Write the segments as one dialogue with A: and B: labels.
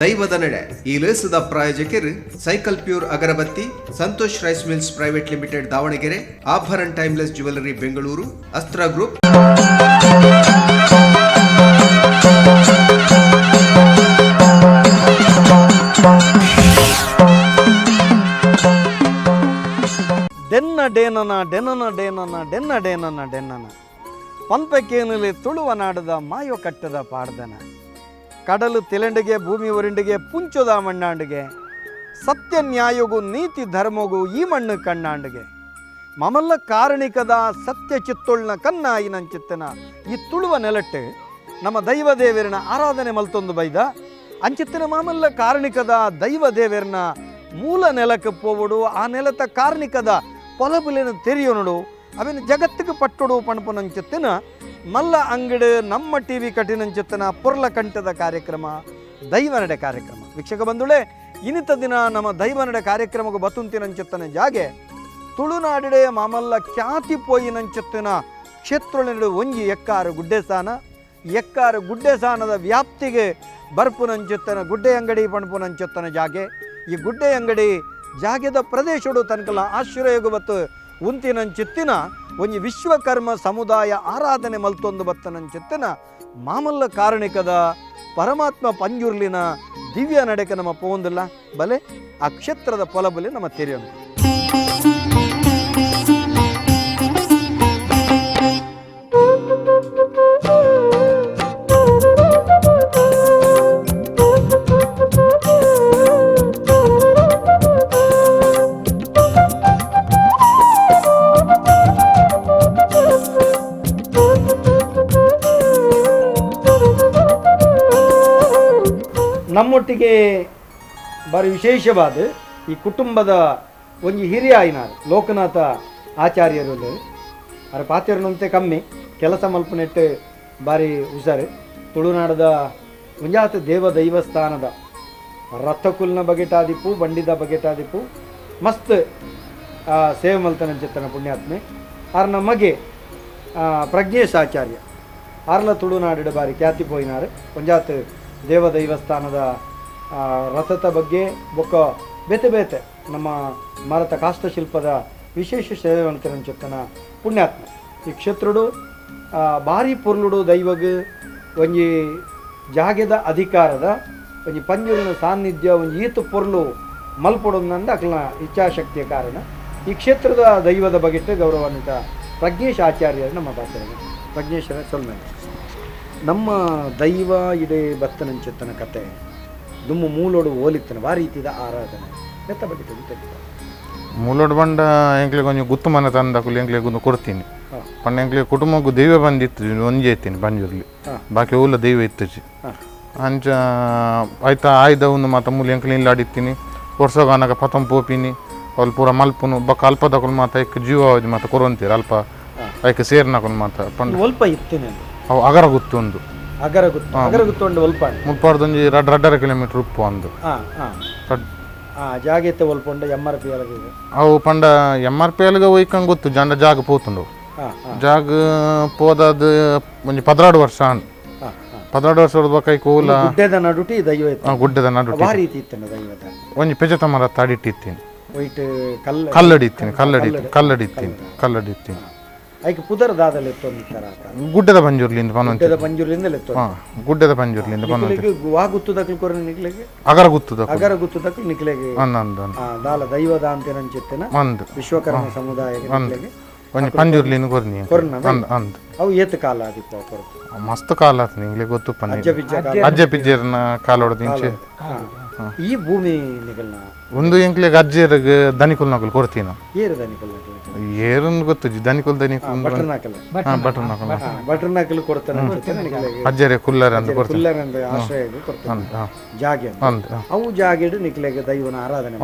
A: ದೈವದ ನಡೆ ಈ ಲೇಸದ ಪ್ರಾಯೋಜಕರು cycle pure agarbatti, Santosh rice mills private limited Davanagere, Abharana timeless jewellery Bengaluru, ಅಸ್ತ್ರ ಗ್ರೂಪ್.
B: ಡೆನ್ನ ಡೇನನ ಡೆನನ ಡೇನನ ಡೆನ್ನ ಡೇನನ ಡೆನ್ನನ ಪಂಪಕೇನಲಿ ತುಳುವ ನಾಡದ ಮಾಯೋ ಕಟ್ಟದ ಪಾಡ್ದನ ಕಡಲು ತಿಲೆಂಡಿಗೆ ಭೂಮಿ ಒರಿಂಡಿಗೆ ಪುಂಚುದ ಮಣ್ಣಾಂಡಿಗೆ ಸತ್ಯ ನ್ಯಾಯಗೂ ನೀತಿ ಧರ್ಮಗೂ ಈ ಮಣ್ಣು ಕಣ್ಣಾಂಡಿಗೆ ಮಮಲ್ಲ ಕಾರಣಿಕದ ಸತ್ಯ ಚಿತ್ತೊಳ್ನ ಕನ್ನಾಯಿನಂಚಿತ್ತನ ಈ ತುಳುವ ನೆಲಟ್ಟು ನಮ್ಮ ದೈವ ದೇವರನ ಆರಾಧನೆ ಮಲ್ತೊಂದು ಬೈದ ಅಂಚಿತ್ತಿನ ಮಾಮಲ್ಲ ಕಾರಣಿಕದ ದೈವ ದೇವರನ ಮೂಲ ನೆಲಕ್ಕೆ ಪೋವಡು ಆ ನೆಲದ ಕಾರಣಿಕದ ಪೊಲಬುಲಿನ ತೆರೆಯೋನಡು ಅವೇನು ಜಗತ್ತಿಗೆ ಪಟ್ಟುಡು ಪಣಪನಂಚಿತ್ತಿನ ಮಲ್ಲ ಅಂಗಡಿ ನಮ್ಮ ಟಿ ವಿ ಕಠಿಣಂಚಿತ್ತನ ಪುರ್ಲ ಕಂಠದ ಕಾರ್ಯಕ್ರಮ ದೈವ ನಡೆ ಕಾರ್ಯಕ್ರಮ. ವೀಕ್ಷಕ ಬಂಧುಳೆ, ಇನ್ನಿತ ದಿನ ನಮ್ಮ ದೈವ ನಡೆ ಕಾರ್ಯಕ್ರಮಕ್ಕೆ ಬತುಂತಿನಂಚಿತ್ತನ ಜಾಗೆ ತುಳುನಾಡಿಡೆ ಮಾಮಲ್ಲ ಖ್ಯಾತಿ ಪೋಯಿನಂಚಿತ್ತಿನ ಕ್ಷೇತ್ರೊಳನಡು ಒಂಜಿ ಎಕ್ಕಾರು ಗುಡ್ಡೆಸಾನ ಎಕ್ಕಾರು ಗುಡ್ಡೆಸಾನದ ವ್ಯಾಪ್ತಿಗೆ ಬರ್ಪುನಂಚಿತ್ತನ ಗುಡ್ಡೆ ಅಂಗಡಿ ಪಣಪುನಂಚಿತ್ತನ ಜಾಗೆ ಈ ಗುಡ್ಡೆ ಅಂಗಡಿ ಜಾಗೆದ ಪ್ರದೇಶಡು ತನಕಲ ಆಶ್ರಯಗು ಬತ್ತು ಉಂತಿನಂಚಿತ್ತಿನ ಒಂಜಿ ವಿಶ್ವಕರ್ಮ ಸಮುದಾಯ ಆರಾಧನೆ ಮಲ್ತೊಂದು ಬತ್ತನಂಚಿತ್ತಿನ ಮಾಮಲ್ಲ ಕಾರಣಿಕದ ಪರಮಾತ್ಮ ಪಂಜುರ್ಲಿನ ದಿವ್ಯ ನಡೆಕ ನಮ್ಮ ಪೋಂದಿಲ್ಲ ಬಲೆ ಆ ಕ್ಷೇತ್ರದ ಪೊಲಬಲಿ ನಮ್ಮ ತೆರೆಯೋಣ. ನಮ್ಮೊಟ್ಟಿಗೆ ಬಾರಿ ವಿಶೇಷವಾದ ಈ ಕುಟುಂಬದ ಒಂಜಿ ಹಿರಿಯ ಆಯ್ನಾರು ಲೋಕನಾಥ ಆಚಾರ್ಯರು ಅವರ ಪಾತ್ರನಂತೆ ಕಮ್ಮಿ ಕೆಲಸ ಮಲ್ಪನೆಟ್ಟು ಬಾರಿ ಹುಷಾರು. ತುಳುನಾಡದ ಮುಂಜಾತ ದೇವ ದೈವಸ್ಥಾನದ ರಥಕುಲ್ನ ಬಗೆಟಾದಿಪ್ಪು ಬಂಡಿದ ಬಗೆಟಾದಿಪ್ಪು ಮಸ್ತ್ ಸೇವೆ ಮಲ್ತನಂಚಿತ್ತನ ಪುಣ್ಯಾತ್ಮೆ ಆರ್ನ ಮಗೆ ಪ್ರಜ್ಞೇಶ್ ಆಚಾರ್ಯ ಆರ್ಲ ತುಳುನಾಡಿಡ ಬಾರಿ ಖ್ಯಾತಿ ಪೋಯಿನಾರು ಪಂಜಾತ್ ದೇವ ದೈವಸ್ಥಾನದ ರಥದ ಬಗ್ಗೆ ಬೊಕ್ಕ ಬೇತೆ ಬೇತೆ ನಮ್ಮ ಭಾರತ ಕಾಷ್ಟಶಿಲ್ಪದ ವಿಶೇಷ ಸೇವೆ ಮಲ್ತನಂಚಿತ್ತನ ಪುಣ್ಯಾತ್ಮ ಈ ಕ್ಷೇತ್ರಡು ಭಾರಿ ಪೊರ್ಲುಡು ದೈವಗ್ ಒಂಜಿ ಜಾಗೆದ ಅಧಿಕಾರದ ಒಂಜಿ ಪಂಜುರಿನ ಸಾನ್ನಿಧ್ಯ ಒಂಜಿ ಈತ ಪೊರ್ಲು ಮಲ್ಪೊಡೊಂದಂದ ಅಕ್ಲನ ಇಚ್ಛಾಶಕ್ತಿಯ ಕಾರಣ ಈ ಕ್ಷೇತ್ರದ ದೈವದ ಬಗೆಟ್ಟು ಗೌರವಾನ್ವಿತ ಪ್ರಜ್ಞೇಶ್ ಆಚಾರ್ಯರು ನಮ್ಮ ಪಾತ್ರ. ಪ್ರಜ್ಞೇಶ್ವರ ಸೊಲ್ಮೇಲೆ ನಮ್ಮ ದೈವ ಇಡೆ ಬತ್ತನಂಚಿತ್ತನ ಕತೆ ದುಮ್ಮು ಮೂಲೋಡು ಓಲಿತ್ತನ ಆ ರೀತಿದ ಆರಾಧನೆ ಎತ್ತ ಬಗ್ಗೆ ತಿಳಿತಾರೆ.
C: ಮೂಲೋಡು ಬಂಡ ಎಂಕ್ಲಿಗೆ ಕೊಂಚ ಗುತ್ತು ಮನೆ ತಂದಕ್ಕೂ ಎಂಕ್ಲಿಗೆ ಕೊಡ್ತೀನಿ ಪಂಡ ಎಂಕ್ಲಿಗೆ ಕುಟುಂಬಕ್ಕೂ ದೈವ ಬಂದಿತ್ತು ಒಂಜಿ ಐತೀನಿ ಬಂಜೂರ್ಲಿ ಬಾಕಿ ಊಲ ದೈವ ಇತ್ತು ಅಂಚ ಆಯ್ತಾ ಆಯ್ದ ಒಂದು ಮಾತ ಮೂಲ ಎಂಕ್ಲಿ ಇಲ್ಲ ಆಡಿತ್ತೀನಿ ವರ್ಷಗಾನಗ ಪತಂ ಪೋಪಿನಿ ಅವ್ರು ಪೂರ ಮಲ್ಪುನು ಬಕ್ಕ ಅಲ್ಪ ತಗೊಂಡು ಮಾತ ಐಕ್ ಜೀವ ಮಾತ ಕೊರಂತೀರ ಅಲ್ಪ ಐಕ್ ಸೇರ್ನಾಕೊಂಡು ಮಾತ ಪಂಡ
B: ಸ್ವಲ್ಪ ಇತ್ತೇನೆ
C: ಅವು ಅಗರ ಗುತ್ತು ಒಂದು
B: ಅಗರ ಗುತ್ತೊಂಡು ಒಲ್ಪ
C: ಮುಪ್ಪಾರ್ದೊಂಜಿ 2.5 ಕಿಲೋಮೀಟರ್ ಉಪ್ಪು ಒಂದು
B: ಜಾಗೈತೆ ಒಲ್ಪೊಂಡ MRP ಅಲಗೆ
C: ಅವು ಪಂಡ MRP ಅಲಗೆ ಒಯ್ಕಂಗೆ ಗೊತ್ತು ಜಂಡ ಜಾಗ ಪೋತುಂಡು ಜಾಗ ಪೋದಾದ ಒಂಜಿ 16 ವರ್ಷ 16 ವರ್ಷದ ಬಕೈ ಕೋಲ
B: ಗುಡ್ಡೆದ ನಡುಟಿ ದೈವ
C: ಗುಡ್ಡೆದ ನಡುಟಿ
B: ಆ ರೀತಿ ಇತ್ತನ ದೈವದ
C: ಒಂಜಿ ಪೆಜತ ಮರ ತಾಡಿಟ್ಟಿತ್ತೀನಿ
B: ವೈಟ್
C: ಕಲ್ಲಡಿತ್ತೀನಿ
B: ಐಕೆ ಪುದರ್ ದಾದಲೆ ತೊಂದಿತ್ತರ
C: ಗುಡ್ಡದ ಬಂಜೂರ್ಲಿಂದ
B: ಗುಡ್ಡೆದ ಬಂಜೂರ್ಲಿಂದ ಲೆತ್ತೋ
C: ಗುಡ್ಡದ ಬಂಜೂರ್ಲಿಂದ
B: ನಿಕ್ಲೆಗೆ ವಾ ಗುತ್ತುದಕ್ಲು ಕೊರ ನಿಕ್ಲೆಗೆ
C: ಅಗರ ಗುತ್ತುದಕ್ಲು
B: ನಿಕ್ಲೆಗೆ ದಾಲ ದೈವದ ಅಂತೇನಂಚಿತ್ತನ
C: ಒಂದು
B: ವಿಶ್ವಕರ್ಮ ಸಮುದಾಯಕ್ಕೆ ನಿಕ್ಲೆಗೆ
C: ಒಂಜಿ ಪಂಜೂರ್ಲಿಂದ ಕೊರ್ನಿ ಅಂದ್
B: ಅವು ಏತ್ ಕಾಲ ಆದಿಪ್ಪ ಕೊರತು
C: ಮಸ್ತ್ ಕಾಲ ಆತ ನಿಂಗ್ಲೆ ಗೊತ್ತು ಅಜ್ಜ ಪಿಜ್ಜರ್ನ ಕಾಲ ಹೊಡೆದಿಂಚೆ
B: ಈ ಭೂಮಿ ನಿಗಲ್ನ
C: ಒಂದು ಎಂಕ್ಲೆಗೆ ಅಜ್ಜರ್ಗೆ ದನಿಕುಲ್ ನಕಲ್ ಕೊಡ್ತೀನಿ
B: ಏರು ದನಿಕಲ್
C: ಏರನ್ ಗೊತ್ತು ದನಿಕುಲ್ ದನಿಕುಲ್
B: ಬಟರ್ ನಾಕಲ್ ಕೊಡ್ತಾನೆ
C: ಅಜ್ಜರೆ ಕುಲ್ಲರ್ ಅಂತ ಕೊಡ್ತಾರೆ
B: ಕುಲ್ಲರ್ ಅಂತ ಆಶ್ರಯಗೆ ಕೊಡ್ತಾನೆ ಜಾಗೆ ಅವು ಜಾಗೆಡು ನಿಕ್ಲೆಗೆ ದೈವನ ಆರಾಧನೆ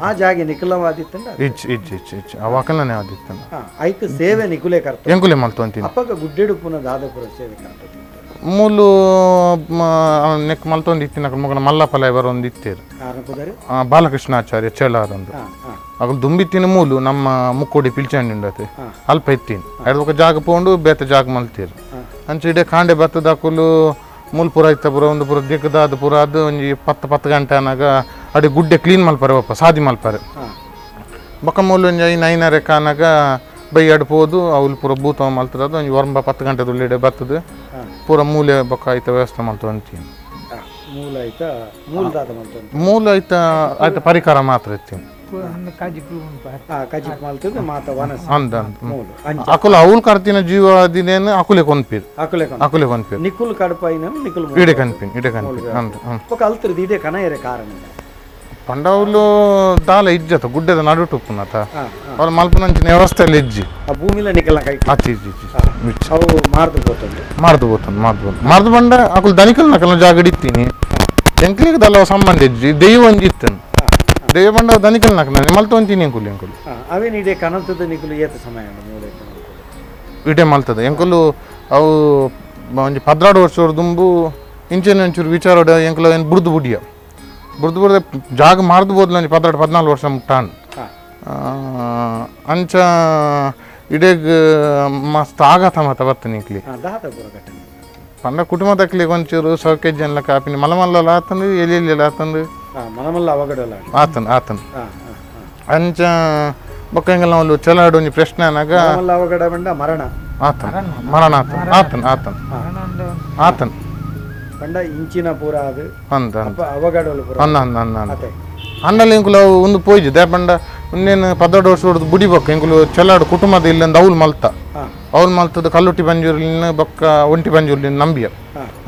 B: ಆ ಜಾಗೆ ನಿಖಲವಾದಿತ್ತಂಡ
C: ಇಚ್ ಅವಾಕಲನೆ ಆದಿತ್ತಂಡ
B: ಐಕ ಸೇವೆ ನಿಕುಲೆ ಕರ್ತ
C: ಎಂಕುಲೆ ಮಲ್ತೊಂತೀನಿ
B: ಅಪ್ಪಗ ಗುಡ್ಡೆಡು ಪುನ ದಾದಪುರ ಸೇವೆ ಕರ್ತ
C: ಮೂಲು ನೆಕ್ ಮಲ್ತೊಂದಿತ್ತಿನ ಮಗನ ಮಲ್ಲಫಲ ಬರೋಂದು ಇತ್ತೇರು ಬಾಲಕೃಷ್ಣಾಚಾರ್ಯ ಚೇಳಾರಂದು ಅಗಳು ದುಂಬಿತ್ತಿನ ಮೂಲು ನಮ್ಮ ಮುಕ್ಕೋಡಿ ಪಿಲ್ಚಂಡಿ ಉಂಡತೆ ಅಲ್ಪ ಇತ್ತೀನಿ ಅದ್ರ ಜಾಗ ಪೋಂಡು ಬೇತೆ ಜಾಗ ಮಲ್ತೀರು ಅಂಚೆ ಇಡೇ ಕಾಂಡೆ ಬತ್ತದಾಕುಲು ಮೂಲ ಪೂರ ಇತ್ತ ಪೂರ ಒಂದು ಪೂರ ದಿಕ್ಕದಾದ ಪೂರ ಅದು ಒಂಜಿ 10 ಗಂಟೆ ಅನ್ನಾಗ ಅಡಿ ಗುಡ್ಡೆ ಕ್ಲೀನ್ ಮಲ್ಪಾರೆ ಒಪ್ಪ ಸಾದಿ ಮಲ್ಪಾರೆ ಬೊಕ್ಕ ಮೂಲ ಒಂಜಿ 9:30 ಕಾನಾಗ ಬೈ ಅಡ್ಪೋದು ಅವ್ಲು ಪೂರ ಭೂತ ಮಲ್ತದ ಅದು ಒಂಜಿ 10 ಗಂಟೆ ಉಳ್ಳಿಡೆ ಬರ್ತದೆ ಪೂರ ಮೂಲೆ ಬೊಕ್ಕ ಆಯ್ತ ವ್ಯವಸ್ಥೆ ಮಾಡ್ತದೆ ಅಂತೀನಿ ಮೂಲ ಆಯ್ತ ಆಯ್ತ ಪರಿಕರ ಮಾತ್ರ ಇತ್ತೀನಿ ಅಕುಲ ಅವ್ಲು ಕರ್ತಿನ ಜೀವ ದಿನೇನು ಅಕುಲೆ ಕೊನ್ಪೀರ್ ಅಕುಲೆ ಕೊನ್ಪೀರ್
B: ನಿಕುಲ್ ಕಡಪಾಯಿನ ನಿಕುಲ್
C: ಇಡೆ ಕನ್ಪಿನ್ ಅಂದ
B: ಕಲ್ತಿರ್ದು ಇದೇ ಕನಯರೆ ಕಾರಣ
C: ಪಂಡವ್ಲು ದಾಲ ಇಜ್ಜತ ಗುಡ್ಡದ ನಡು ಟುಪ್ಪುನತ ಅವ್ರು ಮಲ್ಪನಂಚಿನ ವ್ಯವಸ್ಥೆಯಲ್ಲಿ ಇಜ್ಜಿ
B: ಆ ಭೂಮಿಲ ನಿಕಲ್ನ ಕೈ
C: ಆಚೆ
B: ಅವು ಮಾರ್ದು
C: ಮಾರ್ದು ಬಂಡ ಅಕುಲ್ ದನಿಕಲ್ ನಕಲ್ನ ಜಾಗ ಇಡ್ತೀನಿ ಎಂಕ್ಲಿಗೆ ದಲ್ಲ ಸಂಬಂಧ ಇಜ್ಜಿ ದೈವ ಒಂಜಿ ಇತ್ತನು ದೈವ ಬಂಡ ದನಿಕಲ್ ನಕಲ್ ಮಲ್ತ ಒಂತೀನಿ ಎಂಕುಲು
B: ಅವೇನು ಇಡೆ ಕನಲ್ತದ ನಿಕುಲು ಏತ ಸಮಯ
C: ಇಡೆ ಮಲ್ತದ ಎಂಕುಲು ಅವು ಒಂಜಿ 16 ವರ್ಷದ ದುಂಬು ಇಂಚೆನ ಒಂಚೂರು ವಿಚಾರ ಎಂಕುಲು ಏನು ಬುಡ್ದು ಜಾಗ ಮಾರ್ದು ಬೋದ್ಲ 14 ವರ್ಷ ಮುಟ್ಟಾನ್ ಅಂಚ ಇಡೇಗ್ ಮಸ್ತ್ ಆಘಾತ ಮಾತ ಬರ್ತನೆ ಇಂಕ್ಲಿ ಪಂಡ ಕುಟುಂಬ ತಕ್ಲಿಗೆ ಒಂಚೂರು ಸೌಕೇಜ್ ಎಲ್ಲ ಕಾಪಿನಿ ಮಲಮಲ್ಲ ಆತಂದು ಎಲ್ಲಿ ಆತಂದು ಆತನ್ ಅಂಚ ಬೊಕ್ಕ ಹಿಂಗೆಲ್ಲ ಒಂದು ಚಲಾಡು ಒಂಜಿ ಪ್ರಶ್ನೆ ಅನ್ನಾಗ
B: ಮರಣ
C: ಮರಣ ಆತನ್
B: ಪಂಡ ಇಂಚಿನ ಪೂರ ಅದು
C: ಅನ್ನಲ್ಲಿ ಇಂಕುಲು ಒಂದು ಪೋಯ್ಜಿ ದೇ ಪಂಡ ಇನ್ನೇನು 14 ವರ್ಷ ಹೊಡೆದು ಬುಡಿ ಬೊಕ್ಕ ಇಂಕುಲು ಚಲಾಡು ಕುಟುಂಬದ ಇಲ್ಲಿಂದ ಅವ್ಲು ಮಲ್ತದ ಕಲ್ಲುಟ್ಟಿ ಬಂಜೂರ್ಲಿನ ಬೊಕ್ಕ ಒಂಟಿ ಬಂಜೂರ್ಲಿನ ನಂಬಿಯ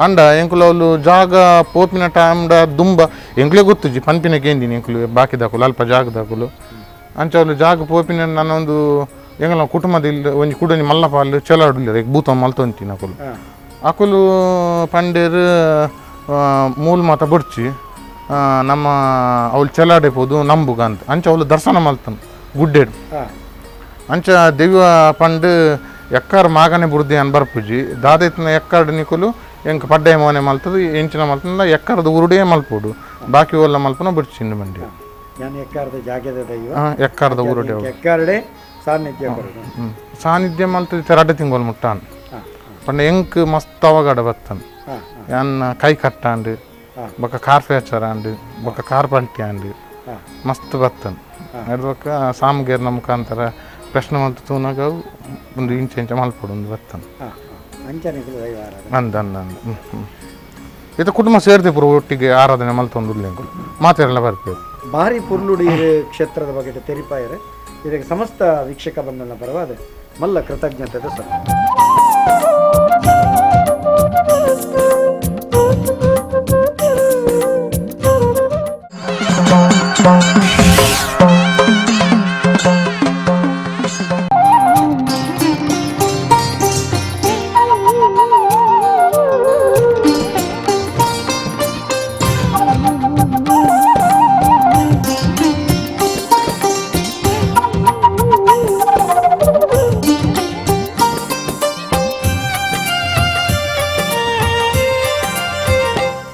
C: ಅಂಡ ಎಂಕುಲು ಅವ್ಲು ಜಾಗ ಪೋಪಿನ ಟೈಮ್ಡ ದುಂಬ ಎಂಕ್ಲೆ ಗೊತ್ತುಜಿ ಪಂಪಿನ ಕೇಂದಿನಿ ಎಂಕುಲು ಬಾಕಿದಾಕುಲು ಅಲ್ಪ ಜಾಗದಾಕುಲು ಅಂಚ ಅವ್ಲು ಜಾಗ ಪೋಪಿನ ನಾನೊಂದು ಎಂಗಲ ಕುಟುಂಬದ ಇಲ್ಲಿ ಒಂಜಿ ಕುಡನಿ ಮಲ್ಲಪಾಲು ಚಲಾಡು ಇಲ್ಲ ಭೂತ ಮಲ್ತೊಂತೀನಿ ಅಕುಲು ಪಂಡೇರು ಮೂಲ ಮಾತ ಬುಡ್ಚಿ ನಮ್ಮ ಅವ್ಳು ಚಲಾಡೆ ಪೋದು ನಂಬುಗ ಅಂತ ಅಂಚ ಅವಳು ದರ್ಶನ ಮಲ್ತನು ಗುಡ್ಡೇಡು ಅಂಚ ದೆವ್ವ ಪಂಡು ಎಕ್ಕಾರು ಮಾಗನೆ ಬುಡ್ದೆ ಅನ್ ಬರ್ಪುಜಿ ದಾದೈತನ ಎಕ್ಕಾಡು ನಿಕುಲು ಎಂಕ ಪಡ್ಡೆ ಮೋನೆ ಮಲ್ತದು ಎಂಚಿನ ಮಲ್ತಂದ ಎಕ್ಕಾರದ ಉರುಡೇ ಮಲ್ಪೋಡು ಬಾಕಿ ಒಲ್ಲ ಮಲ್ಪನ ಬಿಡ್ಚಿಂಡು ಮಂಡಿ ಎಕ್ಕಾರದ ಉರುಡೆ ಸಾನ್ನಿಧ್ಯ ಮಲ್ತದ 2 ತಿಂಗಳು ಮುಟ್ಟಾನ್ ಪಂಡ ಎಂಕ್ ಮಸ್ತ್ ಅವಗಡ ಬತ್ತನ್ ಯಾನ್ ಕೈ ಕಟ್ಟಾಂಡು ಬೊಕ್ಕ ಕಾರ್ ಫೇಚರಾಂಡು ಬೊಕ್ಕ ಕಾರ್ ಪಲ್ಟ್ಯಾಂಡು ಮಸ್ತ್ ಬತ್ತನ್ ಅಡ್ಬೊಕ್ಕ ಸಾಮಗೇರ್ನ ಮುಖಾಂತರ ಪ್ರಶ್ನೆ ಮಲ್ತು ತೂನಾಗ ಒಂದು ಇಂಚ ಮಲ್ಪಡು ಒಂದು ಬತ್ತನ್ ಅಂದ ಇದು ಕುಟುಂಬ ಸೇರ್ತಿ ಪುರ ಒಟ್ಟಿಗೆ ಆರಾಧನೆ ಮಲ್ತೊಂದು ಮಾತೆಲ್ಲ ಬರ್ಬೇಕು
B: ಭಾರಿ ಪುರ್ಲುಡಿ ಕ್ಷೇತ್ರದ ಬಗ್ಗೆ ತೆರಿಪಾಯರೆ ಇದಕ್ಕೆ ಸಮಸ್ತ ವೀಕ್ಷಕ ಬಂಧನ ಪರವಾದ ಮಲ್ಲ ಕೃತಜ್ಞತೆ ಸರ್.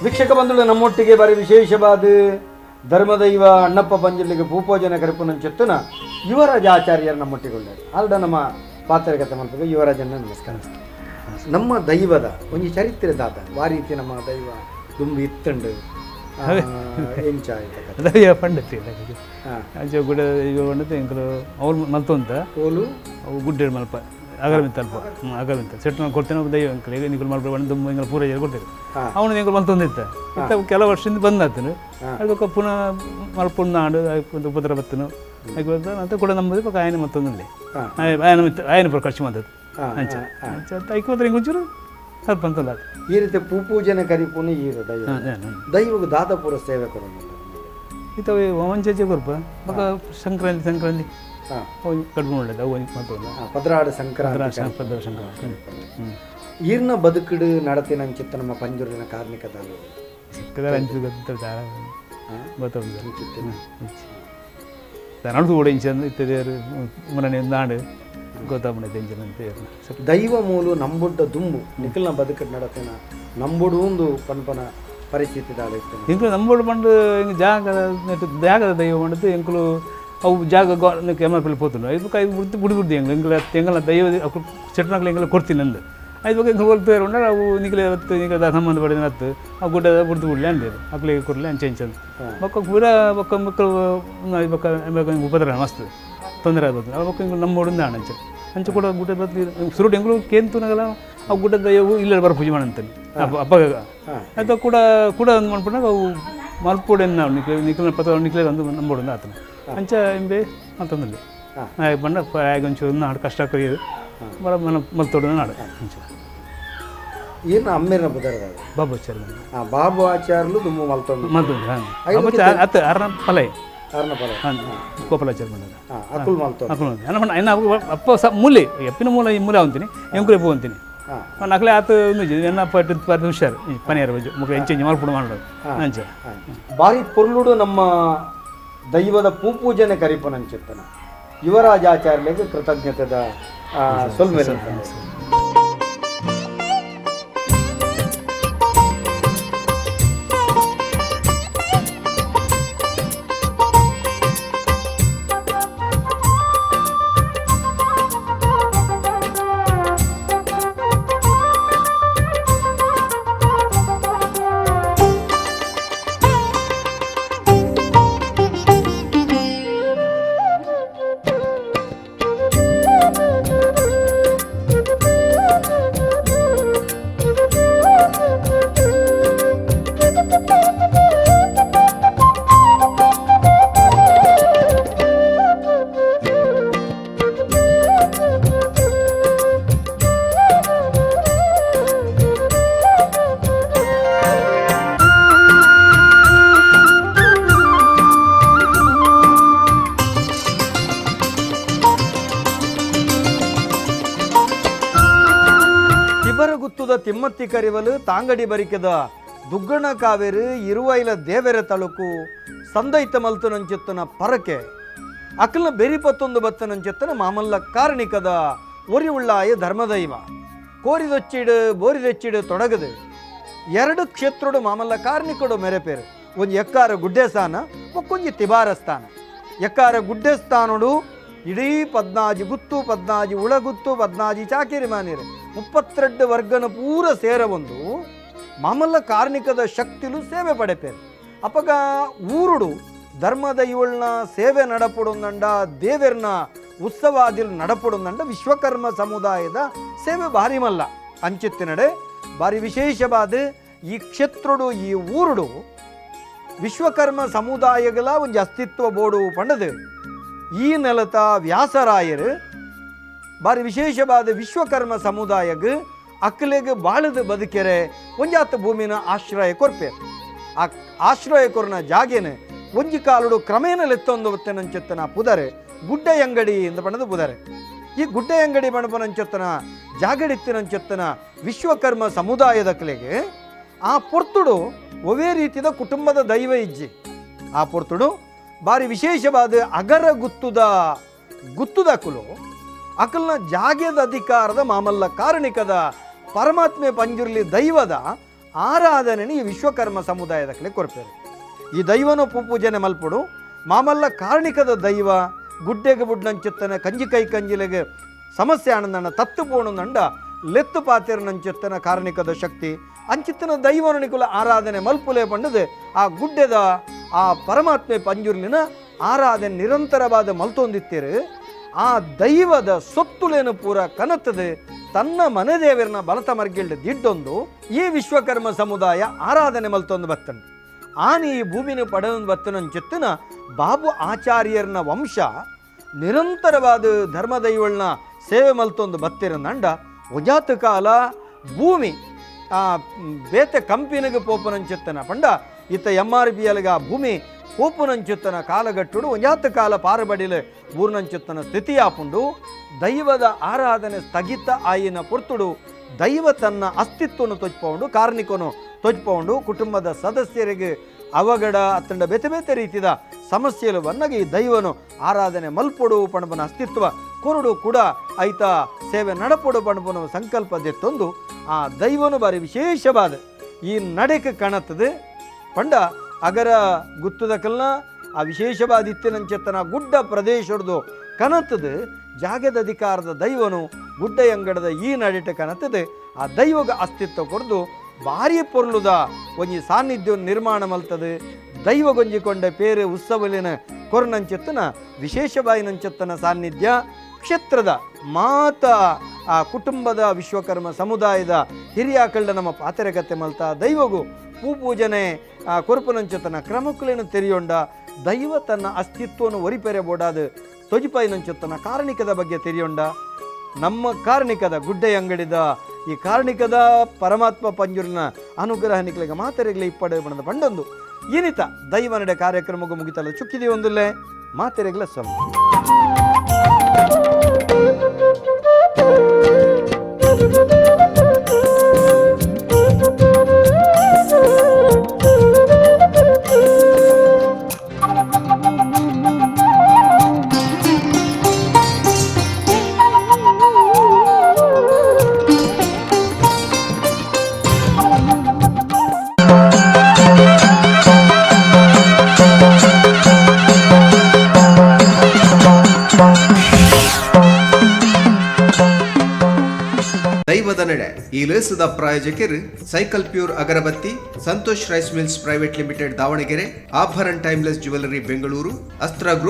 B: ವೀಕ್ಷಕ ಬಂಧುಗಳು ನಮ್ಮೊಟ್ಟಿಗೆ ಬಾರಿ ವಿಶೇಷವಾದ ಧರ್ಮದೈವ ಅಣ್ಣಪ್ಪ ಪಂಜಲಿಗೆ ಭೂಪೂಜನೆ ಕರಿಪುನ ಚೆತ್ತುನ ಯುವರಾಜ ಆಚಾರ್ಯರು ನಮ್ಮೊಟ್ಟಿಗೆ ಉಳ್ಳಾರೆ ಆಲ್ಡ ನಮ್ಮ ಪಾತ್ರಗತ ಮಾಡ್ಬೇಕು ಯುವರಾಜನ ನಮಸ್ಕಾರ. ನಮ್ಮ ದೈವದ ಒಂದು ಚರಿತ್ರೆ ದಾತ ವಾ ರೀತಿ ನಮ್ಮ ದೈವ ತುಂಬಿ ಇತ್ತಂಡು
D: ದೈವ ಪಂಡತಿ ಗುಡ ಈಗ ಎಂಕಲು ಅವ್ರು ಮಲ್ತೊಂತ
B: ಓಲು
D: ಅವು ಗುಡ್ಡೆ ಮಲ್ಪ ಅಗರಮಿತ್ತ ಅಲ್ಪ ಅಗರಮಿತ್ತ ಸೆಟ್ ಕೊಡ್ತೇನೆ ದೈವ ಅಂಕಲ್ ಈಗ ನಿಕಲ್ ಮಲ್ಪ ತುಂಬ ಹಿಂಗೆ ಪೂರ ಕೊಡ್ತೇವೆ ಅವನು ನಿಂಗೆ ಮಲ್ತೊಂದಿತ್ತ ಇತ್ತ ಕೆಲವು ವರ್ಷದಿಂದ ಬಂದಾತನು ಅದಕ್ಕೆ ಪುನಃ ಮಲ್ಪುಂಡು ನಾಡು ಒಂದು ಉಪದ್ರ ಬತ್ತನು ಅಂತ ಕೂಡ ನಮ್ಮದು ಪಕ್ಕ ಆಯ್ನ ಮತ್ತೊಂದು ಆಯ್ನ ಪುರ ಖರ್ಚು ಮಾಡ್ತದೆ ಅಂಚ ಐಕೋದ್ರೆ ಹಿಂಗೆ ಒಂಚೂರು ಸ್ವಲ್ಪ ಅಂತಲ್ಲ
B: ಈ ರೀತಿ ಪೂಜನೆ ಕರಿಪುನ ಈರು ದೈವ ದೈವಗ ದಾದಪುರ ಸೇವೆ ಕೊಡೋದು
D: ಇತ್ತವೆ ವಂಚೆ ಕೊರ್ಪ ಮಗ ಸಂಕ್ರಾಂತಿ ಕಡಿಮೆ ಒಳ್ಳೇದು ಅವು ಮತ್ತೊಂದು
B: ಪದ್ರಾಡ ಸಂಕ್ರಾಂತಿ ಈರ್ನ ಬದುಕುಡು ನಡತಿನ ಅಂಚಿತ್ತ ನಮ್ಮ ಪಂಜೂರಿನ ಕಾರ್ಮಿಕದ
D: ಸಿಕ್ಕದ ಅಂಚು ಗೊತ್ತಾಗ್ತದೆ ಕೂಡ ಇಂಚಂದು ಇತ್ತದೇರು ಮನೆ ನಾಡು ಗೊತ್ತಾಗ್ಬಿಡುತ್ತೆ
B: ದೈವ ಮೂಲು ನಂಬುಡ್ಡ ದುಂಬು ನಿಖಲ್ನ ಬದುಕುಡು ನಡತಿನ ನಂಬುಡು ಒಂದು ಪನ್ಪನ ಪರಿಸ್ಥಿತಿ
D: ಇಂಕಲು ನಂಬೋಡು ಪಂಡು ಹಿಂಗೆ ಜಾಗದ ದೈವ ಮಾಡಿದ್ದು ಇಂಕಲು ಅವು ಜಾಗ ಕೆಮ್ಮಲ್ಲಿ ಪೋತು ಐದು ಕೈ ಬುಡ್ದು ಬುಡಿ ಎಂಗ್ಲ ದೈವ ಸೆಟ್ನಾಗ್ಲಿ ಎಂಗೆಲ್ಲ ಕೊಡ್ತೀನಿ ಅಂದು ಐದು ಬಗ್ಗೆ ಹೋಲ್ತಾರೆ ಉಂಡ ಅವು ನಿಖಲೆ ಹೊತ್ತು ನಿಖಲ ಸಂಬಂಧ ಪಡೆದ ಹತ್ತು ಆ ಗುಡ್ಡದ ಬುಡ್ದು ಬಿಡ್ಲಿ ಅಂದೇರು ಅಕ್ಲಿಗೆ ಕೊಡ್ಲಿ ಅಂಚೆಂಚಂದು ಬೊಕ್ಕ ಪೂರ ಬೊಕ್ಕ ಮಕ್ಕಳು ಬೊಕ್ಕ ಉಪದ್ರ ಮಸ್ತ್ ತೊಂದರೆ ಆಗ್ಬೋದು ಆ ಬೊಕ್ಕ ನಮ್ಮ ಹೊಡಿಂದ ಅಂಚೆ ಅಂಚೆ ಕೂಡ ಗುಡ್ಡ ಬತ್ತಿ ಸುರುಡು ಎಂಗಳು ಕೇಂತುನಾಗಲ್ಲ ಅವು ಗುಡ್ಡದ ದಯ್ಯವು ಇಲ್ಲ ಬರ ಪೂಜೆ ಮಾಡಂತಾನೆ ಅಪ್ಪಗ ಅದು ಕೂಡ ಒಂದು ಮಾಡ್ಕೊಂಡಾಗ ಅವು ಮಲ್ಪೋಡೆ ನಾವು ನಿಖಲ ಪತ್ರ ನಿಖಲೆ ಒಂದು ನಮ್ಮ ಹೊಡಿಂದ ಆತನ ಅಂಚ ಎಂಬೆ ಅಂತಂದಲ್ಲಿ ಬಂಡ ಒಂಚೂರು ನಾಡು ಕಷ್ಟ ಕರಿಯೋದು ಬರ ಮನ ಮಲ್ತೋಡ ನಾಡು ಅಂಚೆ
B: ಏನು ಅಮ್ಮೇನ ಬುಧಾರ
D: ಬಾಬು ಆಚಾರ್ಯ
B: ಬಾಬು ಆಚಾರ್ಯಲು ತುಂಬ ಮಲ್ತೊಂದು
D: ಮಲ್ತೊಂದು ಅತ್ತ ಅರ್ನ ಪಲೈ
B: ಅರ್ನಪಲ
D: ಗೋಪಾಲಾಚಾರ್ಯ ಬಂದಾಗ
B: ಅಕುಲ್ ಮಲ್ತೊಂದು
D: ಅಕುಲ್ ಅನ್ನ ಅಪ್ಪ ಮೂಲೆ ಎಪ್ಪಿನ ಮೂಲ ಈ ಮೂಲೆ ಅಂತೀನಿ ಎಂಕುರೆ ಪೋ ಅಂತೀನಿ ನಕಲೆ ಆತ ಎನ್ನ ಪಟ್ಟು ಹುಷಾರು ಪನಿಯಾರ ಬಜ್ಜು ಮುಖ ಎಂಚೆಂಚು ಮಲ್ಪುಡು ಮಾಡೋದು ಅಂಚೆ
B: ಭಾರಿ ಪೊರ್ಲುಡು ನಮ್ಮ ದೈವದ ಪೂಜನೆ ಕರಿಪನಂಚಿತ್ತನ ಯುವರಾಜಾಚಾರ್ಯಗೆ ಕೃತಜ್ಞತೆದ ಸೊಲ್ಮೇಲೆ ತಿಮ್ಮತ್ತಿ ಕರಿವಲು ತಾಂಗಡಿ ಬರಿಕೆದ ದುಗ್ಗಣ ಕಾವೇರಿ ಇರುವೈಲ ದೇವೆರೆ ತಳುಕು ಸಂದೈತ ಮಲ್ತುನಂಚಿತ್ತನ ಪರಕೆ ಅಕಲ್ನ ಬೆರಿಪತ್ತೊಂದು ಬತ್ತನಂಚಿತ್ತನ ಮಾಮಲ್ಲ ಕಾರಣಿಕದ ಒರಿ ಉಳ್ಳಾಯ ಧರ್ಮದೈವ ಕೋರಿದೊಚ್ಚಿಡು ಬೋರಿದೊಚ್ಚಿಡು ತೊಡಗದು ಎರಡು ಕ್ಷೇತ್ರಡು ಮಾಮಲ್ಲ ಕಾರ್ಣಿಕಡು ಮೆರೆಪೇರು ಒಂದು ಎಕ್ಕಾರ ಗುಡ್ಡೆ ಸ್ಥಾನ ಒಕ್ಕೊಂಜಿ ತಿಬಾರ ಸ್ಥಾನ ಎಕ್ಕಾರ ಗುಡ್ಡೆ ಸ್ಥಾನಡು ಇಡೀ 14 ಗುತ್ತು 14 ಉಳಗುತ್ತು 14 ಚಾಕಿರಿ ಮಾನೀರು 32 ವರ್ಗನ ಪೂರ ಸೇರ ಒಂದು ಮಾಮಲ್ಲ ಕಾರ್ಣಿಕದ ಶಕ್ತಿಲು ಸೇವೆ ಪಡೆಪೇರು ಅಪ್ಪಗ ಊರುಡು ಧರ್ಮದ ಇವಳನ್ನ ಸೇವೆ ನಡಪಡುಂದಂಡ ದೇವೆರ್ನ ಉತ್ಸವಾದಿಲ್ ನಡಪಡುಂದಂಡ ವಿಶ್ವಕರ್ಮ ಸಮುದಾಯದ ಸೇವೆ ಭಾರಿ ಮಲ್ಲ ಅಂಚಿತ್ತಿನಡೆ ಭಾರಿ ವಿಶೇಷವಾದ ಈ ಕ್ಷೇತ್ರಡು ಈ ಊರುಡು ವಿಶ್ವಕರ್ಮ ಸಮುದಾಯಗಳ ಒಂದು ಅಸ್ತಿತ್ವ ಬೋಡು ಪಂಡದು ಈ ನೆಲತ ವ್ಯಾಸರಾಯರು ಭಾರಿ ವಿಶೇಷವಾದ ವಿಶ್ವಕರ್ಮ ಸಮುದಾಯಗೆ ಅಕ್ಕಲೆಗೆ ಬಾಳದ ಬದುಕೆರೆ ಒಂಜಾತ ಭೂಮಿನ ಆಶ್ರಯ ಕೊರ್ಪೆ ಆ ಆಶ್ರಯ ಕೊರ್ನ ಜಾಗೇನೆ ಒಂಜಿ ಕಾಲುಡು ಕ್ರಮೇಣ ಲೆತ್ತೊಂದು ಬತ್ತನಂಚೆತ್ತನ ಪುದರೆ ಗುಡ್ಡೆ ಅಂಗಡಿ ಎಂದು ಪಣದು ಪುದರೆ ಈ ಗುಡ್ಡೆ ಅಂಗಡಿ ಬಣಪನಂಚೆತ್ತನ ಜಾಗಡಿತ್ತಿನಂಚೆತ್ತನ ವಿಶ್ವಕರ್ಮ ಸಮುದಾಯದ ಕಲೆಗೆ ಆ ಪೊರ್ತುಡು ಒವೇ ರೀತಿಯ ಕುಟುಂಬದ ದೈವ ಇಜ್ಜಿ ಆ ಪೊರ್ತುಡು ಭಾರಿ ವಿಶೇಷವಾದ ಅಗರ ಗುತ್ತುದ ಕುಲು ಅಕಲ್ನ ಜಾಗ್ಯದ ಅಧಿಕಾರದ ಮಾಮಲ್ಲ ಕಾರಣಿಕದ ಪರಮಾತ್ಮೆ ಪಂಜುರ್ಲಿ ದೈವದ ಆರಾಧನೆ ಈ ವಿಶ್ವಕರ್ಮ ಸಮುದಾಯದ ಕಲೆ ಕೊರ್ಪೇರು ಈ ದೈವನ ಪೂಜನೆ ಮಲ್ಪುಡು ಮಾಮಲ್ಲ ಕಾರಣಿಕದ ದೈವ ಗುಡ್ಡೆಗೆ ಬುಡ್ನಂಚೆತ್ತನ ಕಂಜಿ ಕೈ ಕಂಜಿಲೆಗೆ ಸಮಸ್ಯೆ ಆನಂದಣ್ಣ ತತ್ತು ಪೋಣಂದಂಡ ಲೆತ್ತು ಪಾತಿರನಂಚೆತ್ತನ ಕಾರಣಿಕದ ಶಕ್ತಿ ಅಂಚಿತ್ತನ ದೈವನಿಕುಲ ಆರಾಧನೆ ಮಲ್ಪುಲೆ ಪಂಡದು ಆ ಗುಡ್ಡೆದ ಆ ಪರಮಾತ್ಮೆ ಪಂಜುರ್ಲಿನ ಆರಾಧನೆ ನಿರಂತರವಾದ ಮಲ್ತೊಂದಿತ್ತೇರು ಆ ದೈವದ ಸೊತ್ತುಲೇನು ಪೂರ ಕನತದೆ ತನ್ನ ಮನೆ ದೇವರನ್ನ ಬಲತ ಮರ್ಗಿಲ್ಡ್ ದಿಡ್ಡೊಂದು ಈ ವಿಶ್ವಕರ್ಮ ಸಮುದಾಯ ಆರಾಧನೆ ಮಲ್ತೊಂದು ಬತ್ತಂಡು ಆನೆ ಈ ಭೂಮಿನ ಪಡೆಯೊಂದು ಬತ್ತನಂಚಿತ್ತಿನ ಬಾಬು ಆಚಾರ್ಯರ್ನ ವಂಶ ನಿರಂತರವಾದ ಧರ್ಮದೈವಳನ್ನ ಸೇವೆ ಮಲ್ತೊಂದು ಬತ್ತಿರಂದಂಡ ಒಜಾತ ಕಾಲ ಭೂಮಿ ಬೇತೆ ಕಂಪಿನಿಗೆ ಪೋಪನಂಚಿತ್ತನ ಪಂಡ ಇತ್ತ MRPLಗೆ ಆ ಭೂಮಿ ಪೋಪುನಂಚಿತ್ತನ ಕಾಲಗಟ್ಟುಡು ಒಂಜಾತ ಕಾಲ ಪಾರಬಡಿಲೆ ಊರ್ನಂಚಿತ್ತನ ಸ್ಥಿತಿ ಆಪುಂಡು ದೈವದ ಆರಾಧನೆ ಸ್ಥಗಿತ ಆಯಿನ ಪೊರ್ತುಡು ದೈವ ತನ್ನ ಅಸ್ತಿತ್ವವನ್ನು ತೊಚ್ಕೊಂಡು ಕಾರ್ಣಿಕನು ತೊಚ್ಕೊಂಡು ಕುಟುಂಬದ ಸದಸ್ಯರಿಗೆ ಅವಘಡ ಅತ್ತಂಡ ಬೇತೆ ಬೇತೆ ರೀತಿಯ ಸಮಸ್ಯೆಲು ಬಂದಾಗ ಈ ದೈವನು ಆರಾಧನೆ ಮಲ್ಪೊಡು ಪಣಬನ ಅಸ್ತಿತ್ವ ಕೊರಡು ಕೂಡ ಐತ ಸೇವೆ ನಡಪೊಡು ಪಣಬನ ಸಂಕಲ್ಪದೆತ್ತೊಂದು ಆ ದೈವನು ಬಾರಿ ವಿಶೇಷವಾದ ಈ ನಡೆಗೆ ಕಾಣುತ್ತದೆ ಪಂಡ ಅಗರ ಗುತ್ತದ ಕಲ್ನ ಆ ವಿಶೇಷವಾದ ಇತ್ತಿನಂಚೆತ್ತನ ಗುಡ್ಡ ಪ್ರದೇಶದ್ದು ಕನತದು ಜಾಗದ ಅಧಿಕಾರದ ದೈವನು ಗುಡ್ಡೆಯಂಗಡದ ಈ ನಡಿಟ ಕನತದು ಆ ದೈವಗ ಅಸ್ತಿತ್ವ ಕೊಡ್ದು ಭಾರಿ ಪೊರ್ಲುದ ಒಂಜಿ ಸಾನ್ನಿಧ್ಯವನ್ನು ನಿರ್ಮಾಣ ಮಲ್ತದೆ. ದೈವಗೊಂಜಿಕೊಂಡ ಪೇರು ಉತ್ಸವಲಿನ ಕೊರನಂಚೆತ್ತನ ವಿಶೇಷವಾಯಿನಂಚೆತ್ತನ ಸಾನ್ನಿಧ್ಯ ಕ್ಷೇತ್ರದ ಮಾತ ಆ ಕುಟುಂಬದ ವಿಶ್ವಕರ್ಮ ಸಮುದಾಯದ ಹಿರಿಯ ಕಳ್ಳ ನಮ್ಮ ಪಾತೆರಗತ್ತೆ ಮಲ್ತ ದೈವಗೂ ಪೂಜನೆ ಕೊರಪುನಂಚೆತ್ತನ ಕ್ರಮಕ್ಕಲೇನು ತೆರೆಯೊಂಡ ದೈವ ತನ್ನ ಅಸ್ತಿತ್ವವನ್ನು ಒರಿಪೆರೆ ಬೋಡಾದ ತೊಜಿಪಾಯಿನಂಚೆತ್ತನ ಕಾರಣಿಕದ ಬಗ್ಗೆ ತೆರೆಯೊಂಡ ನಮ್ಮ ಕಾರಣಿಕದ ಗುಡ್ಡೆ ಅಂಗಡಿದ ಈ ಕಾರಣಿಕದ ಪರಮಾತ್ಮ ಪಂಜುರಿನ ಅನುಗ್ರಹ ನಿಕ್ಲಿಗೆ ಮಾತೆರೆಗ್ಲಿ ಇಪ್ಪಡೆ ಬಣ್ಣದ ಪಂಡೊಂದು ಏನಿತ ದೈವ ನಡೆ ಕಾರ್ಯಕ್ರಮಗೂ ಮುಗಿತಲ್ಲ ಚುಕ್ಕಿದೀವಿ ಒಂದಲ್ಲೇ ಮಾತೆರೆಗ್ಲ ಸಮ
A: ದೈವದ ನಡೆ ಈ ಲೇಸದ ಪ್ರಾಯೋಜಕರು cycle pure agarbatti, Santosh rice mills private limited Davanagere, Abharana timeless jewellery Bengaluru, ಅಸ್ತ್ರ ಗ್ರೂಪ್